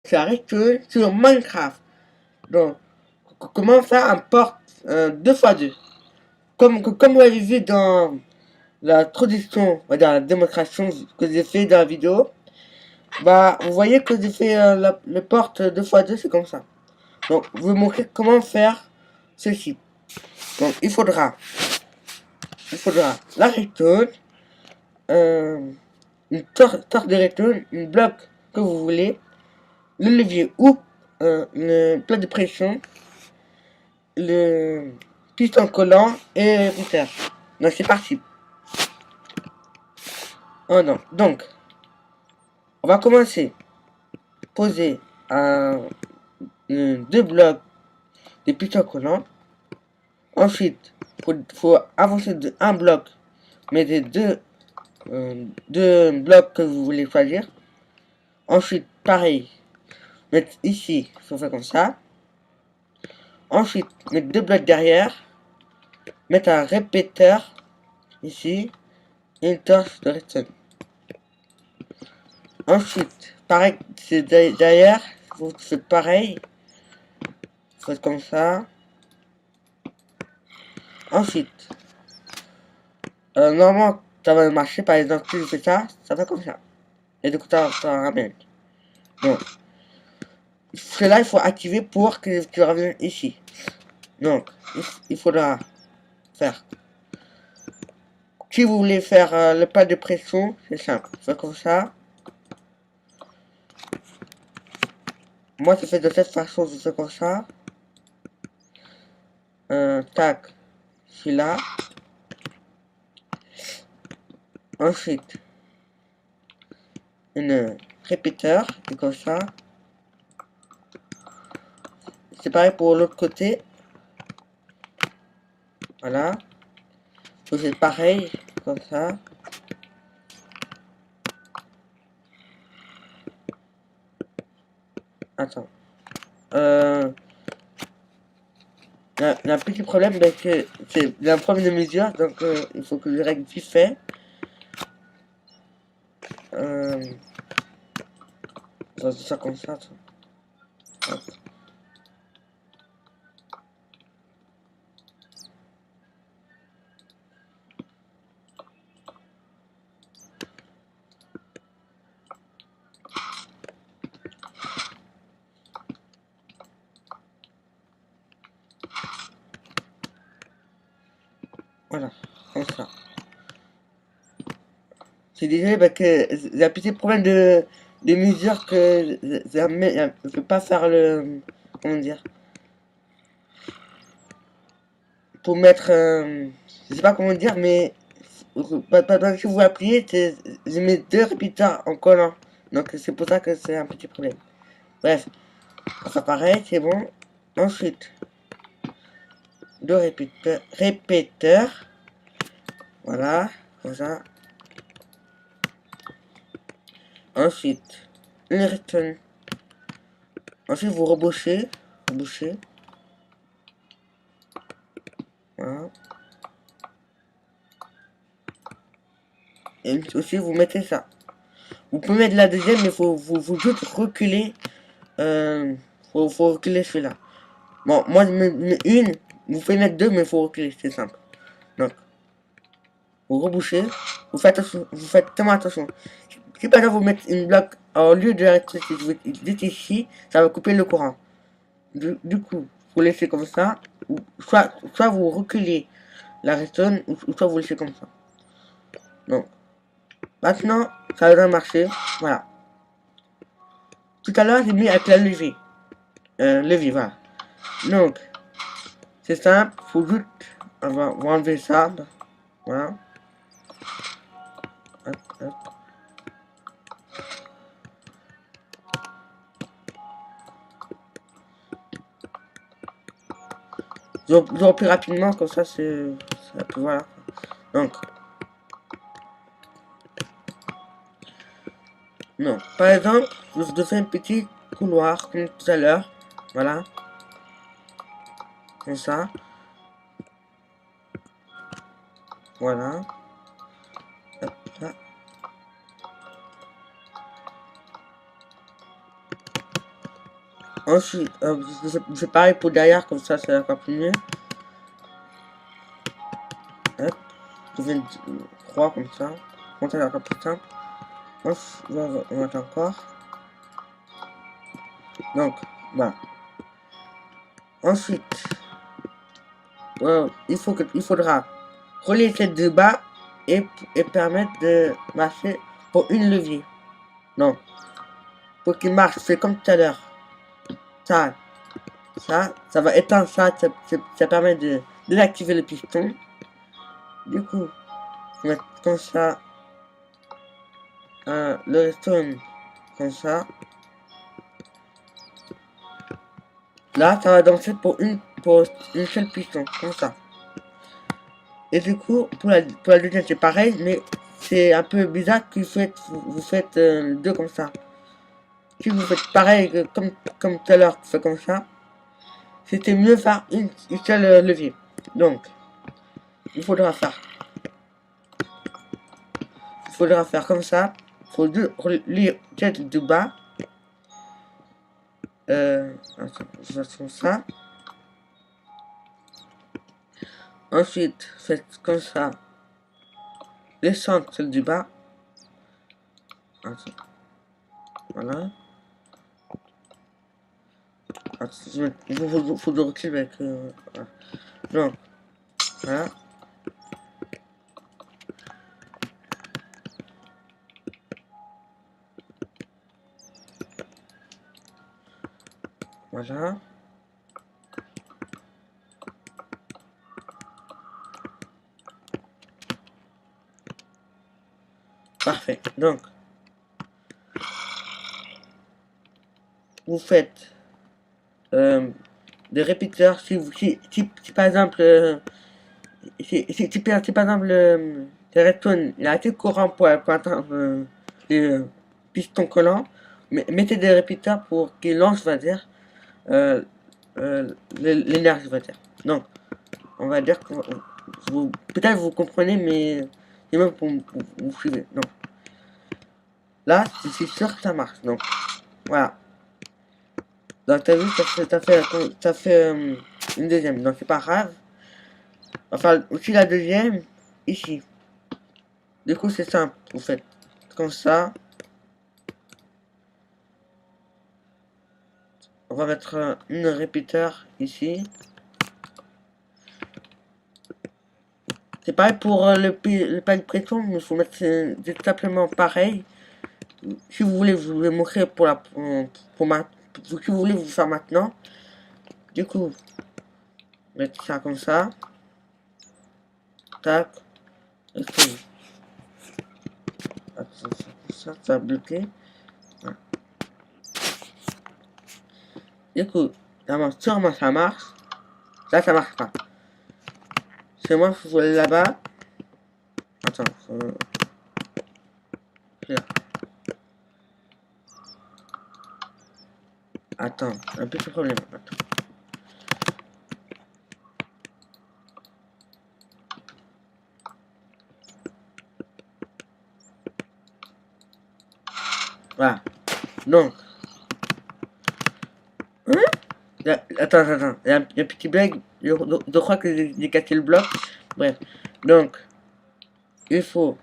c'est Rectone sur Minecraft. Donc, comment faire un port 2x2. Comme vous l'avez vu dans la introduction, on va dire la démonstration que j'ai fait dans la vidéo, bah vous voyez que j'ai fait le porte 2x2, c'est comme ça. Donc, je vais vous montrer comment faire ceci. Donc, il faudra la rectone, une torche de rectone, une bloc que vous voulez, le levier ou le plat de pression, le piston collant et le routeur. Donc, c'est parti. Oh non. Donc, on va commencer. Poser deux blocs de pistons collants. Ensuite, faut avancer de un bloc, mettez deux blocs que vous voulez choisir. Ensuite, pareil, mettre ici, on fait comme ça. Ensuite, mettre deux blocs derrière, mettre un répéteur ici et une torche de redstone. Ensuite, pareil, c'est derrière, vous faites pareil, faites comme ça. Ensuite, normalement, ça va marcher, par exemple, si je fais ça, ça va comme ça. Et du coup, ça ramène. Donc, cela, il faut activer pour que tu reviennes ici. Donc, il faudra faire. Si vous voulez faire le pas de pression, c'est simple. Faites comme ça. Moi, je fais de cette façon, je fais comme ça. Tac, celui-là. Ensuite, un répéteur, et comme ça. C'est pareil pour l'autre côté. Voilà. Vous faites pareil, comme ça. Attends. Il y a un petit problème, mais que c'est un problème de mesure, donc il faut que je règle vite fait. Ça comme ça. Hop. Voilà, comme ça. C'est désolé parce que j'ai un petit problème de mesure que je peux pas faire le. Comment dire? Pour mettre. Je sais pas comment dire, mais. Si vous appuyez, je mets deux répéteurs en collant. Donc c'est pour ça que c'est un petit problème. Bref, ça pareil, c'est bon. Ensuite, deux répéteurs. Voilà, comme ça. Ensuite, une return. Ensuite, vous rebouchez. Voilà. Et aussi, vous mettez ça. Vous pouvez mettre la deuxième, mais faut juste reculer. Faut reculer celui-là. Bon, moi, je mets une. Vous pouvez mettre deux, mais faut reculer. C'est simple. Donc, vous rebouchez. Vous faites tellement attention. Si par exemple, vous mettez une bloc au lieu de l'électricité, vous dites ici, ça va couper le courant. Du coup, vous laissez comme ça. Ou soit vous reculez la redstone, ou soit vous laissez comme ça. Donc, maintenant, ça va marcher. Voilà. Tout à l'heure, j'ai mis avec la levier. Levier, voilà. Donc, c'est simple. Faut juste on va enlever ça. Voilà. Hop, hop. Je plus rapidement, comme ça, c'est. Voilà. Donc. Non. Par exemple, je fais un petit couloir, comme tout à l'heure. Voilà. Comme ça. Voilà. Hop, là. Ensuite, je fais pareil pour derrière, comme ça, c'est encore plus mieux. Hop, je fais 3 comme ça. Comme ça, c'est encore plus simple. Ensuite, on va encore. Donc, voilà. Ensuite, il faudra relier ces deux bas et permettre de marcher pour une levier. Donc, pour qu'il marche, c'est comme tout à l'heure. Ça va éteindre ça permet de désactiver le piston. Du coup, je vais mettre comme ça, le redstone comme ça. Là, ça va danser pour une seule piston, comme ça. Et du coup, pour la deuxième, c'est pareil, mais c'est un peu bizarre que vous faites deux comme ça. Si vous faites pareil comme tout à l'heure, vous faites comme ça, c'était mieux faire une seule levier. Donc, il faudra faire comme ça. Il faut lire tête du bas. Attends, je vais faire ça. Ensuite, faites comme ça. Descendre celle du bas. Attends. Voilà. Attends, il faut de recul avec... voilà. Donc, voilà. Voilà. Parfait. Donc, vous faites des répéteurs. Si par exemple, si par exemple, le redstone il a assez courant pour atteindre les pistons collants, mettez des répéteurs pour qu'il lance, on va dire, l'énergie, on va dire. Donc, on va dire que peut-être vous comprenez, mais c'est même pour vous suivre. Donc, là, c'est sûr que ça marche. Donc, voilà. Donc, t'as vu, ça fait une deuxième. Donc, c'est pas grave. Enfin, aussi la deuxième, ici. Du coup, c'est simple. Vous faites comme ça. On va mettre une répéteur ici. C'est pareil pour le pain de pression, mais il faut mettre simplement pareil. Si vous voulez, je vous vais montrer si vous voulez vous faire maintenant. Du coup, mettre ça comme ça. Tac. Ça va bloquer. Voilà. Du coup, sûrement ça marche. Ça marche pas. C'est moi, il faut aller là-bas. Attends, là. Attends, un petit problème. Attends. Voilà. Donc. Attends. Il y a un petit blague. Je crois que j'ai cassé le bloc. Bref. Donc. Il faut.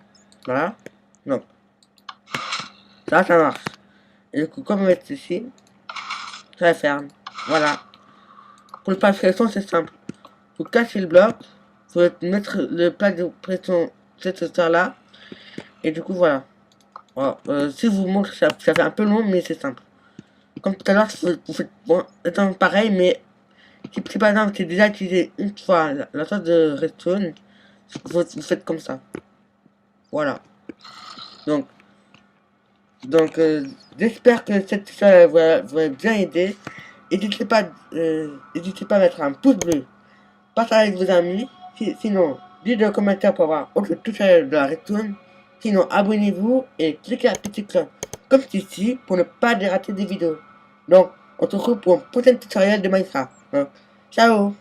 Voilà. Donc. Ça marche. Et du coup, comme on met ici, ça ferme. Voilà. Pour le pas de pression, c'est simple. Vous cassez le bloc. Vous mettre le plat de pression, cette là. Et du coup, voilà. Voilà. Si je vous montre, ça fait un peu long, mais c'est simple. Comme tout à l'heure, vous faites pareil, mais si par exemple c'est déjà utilisé une fois la sorte de redstone, vous faites comme ça. Voilà. Donc, j'espère que cette tutoriel va bien aider. N'hésitez pas à mettre un pouce bleu, partagez avec vos amis. Sinon, dites dans les commentaires pour avoir autre tutoriel de la redstone. Sinon, abonnez-vous et cliquez la petite cloche, comme ici, pour ne pas rater des vidéos. Donc, on se retrouve pour un prochain tutoriel de Minecraft. Donc, ciao!